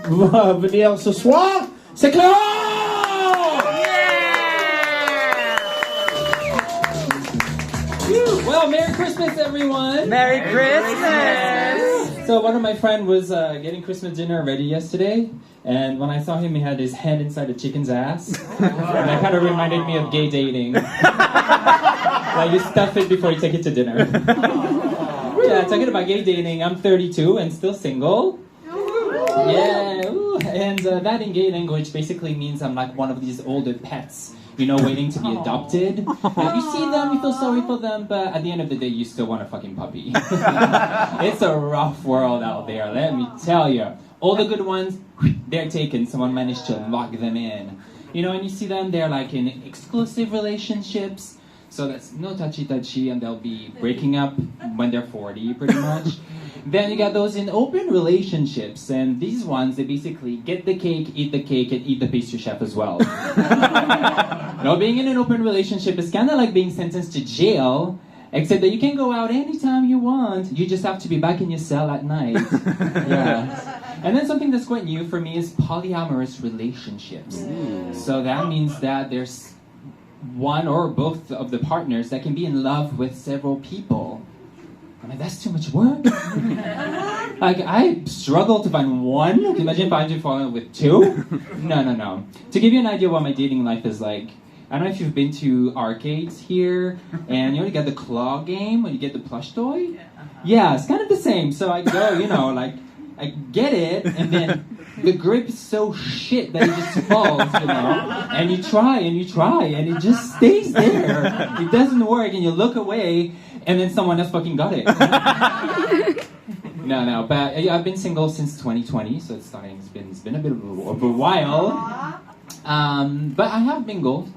venir ce soir, c'est Clement! Well, Merry Christmas, everyone! Merry Christmas! So one of my friends was getting Christmas dinner ready yesterday, and when I saw him, he had his hand inside a chicken's ass. And that kind of reminded me of gay dating. Like, you stuff it before you take it to dinner. Yeah, talking about gay dating, I'm 32 and still single. Yeah, ooh. And that in gay language basically means I'm like one of these older pets, you know, waiting to be adopted. Like, you see them, you feel sorry for them, but at the end of the day, you still want a fucking puppy. It's a rough world out there, let me tell you. All the good ones, they're taken. Someone managed to lock them in. You know, and you see them, they're like in exclusive relationships. So that's no touchy-touchy, and they'll be breaking up when they're 40, pretty much. Then you got those in open relationships, and these ones, they basically get the cake, and eat the pastry chef as well. You know, being in an open relationship is kind of like being sentenced to jail, except that you can go out anytime you want. You just have to be back in your cell at night. Yeah. And then something that's quite new for me is polyamorous relationships. So that means that there's one or both of the partners that can be in love with several people. I mean, that's too much work. Like, I struggle to find one. Can you imagine if I had to fall in love with two? No. To give you an idea what my dating life is like, I don't know if you've been to arcades here, and you know, you got the claw game when you get the plush toy? Yeah, it's kind of the same. So I go, you know, like, I get it, and then the grip is so shit that it just falls, you know? And you try, and it just stays there. It doesn't work, and you look away, and then someone else fucking got it. No, but yeah, I've been single since 2020, so it's been a bit of a while. But I have mingled.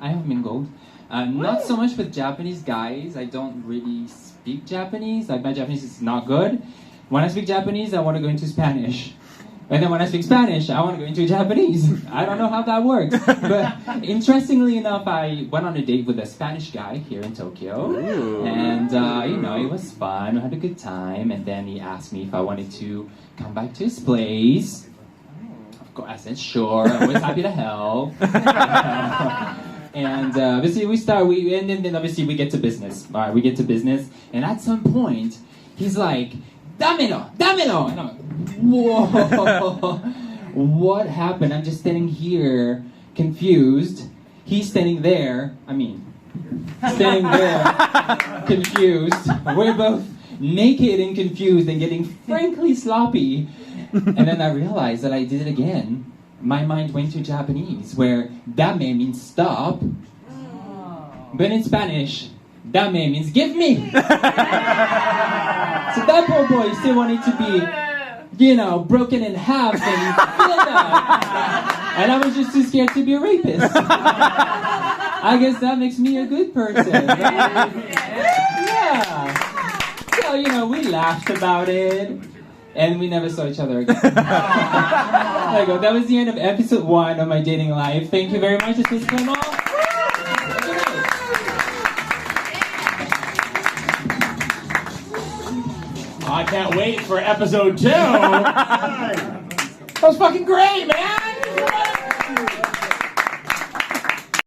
Not so much with Japanese guys. I don't really speak Japanese. Like, my Japanese is not good. When I speak Japanese, I want to go into Spanish. And then when I speak Spanish, I want to go into Japanese. I don't know how that works. But interestingly enough, I went on a date with a Spanish guy here in Tokyo. Ooh. And, you know, it was fun. We had a good time. And then he asked me if I wanted to come back to his place. Of course, I said, sure. I'm always happy to help. And obviously and then obviously we get to business. All right, we get to business. And at some point, he's like, Damelo! And I'm like, whoa, what happened? I'm just standing here, confused. He's standing there, confused. We're both naked and confused and getting frankly sloppy. And then I realized that I did it again. My mind went to Japanese, where dame means stop. But in Spanish, dame means give me. So that poor boy still wanted to be, you know, broken in half and filled up. And I was just too scared to be a rapist. I guess that makes me a good person. Right? Yeah. So, you know, we laughed about it. And we never saw each other again. There you go. That was the end of episode 1 of my dating life. Thank you very much. This was Clement. I can't wait for episode 2. That was fucking great, man!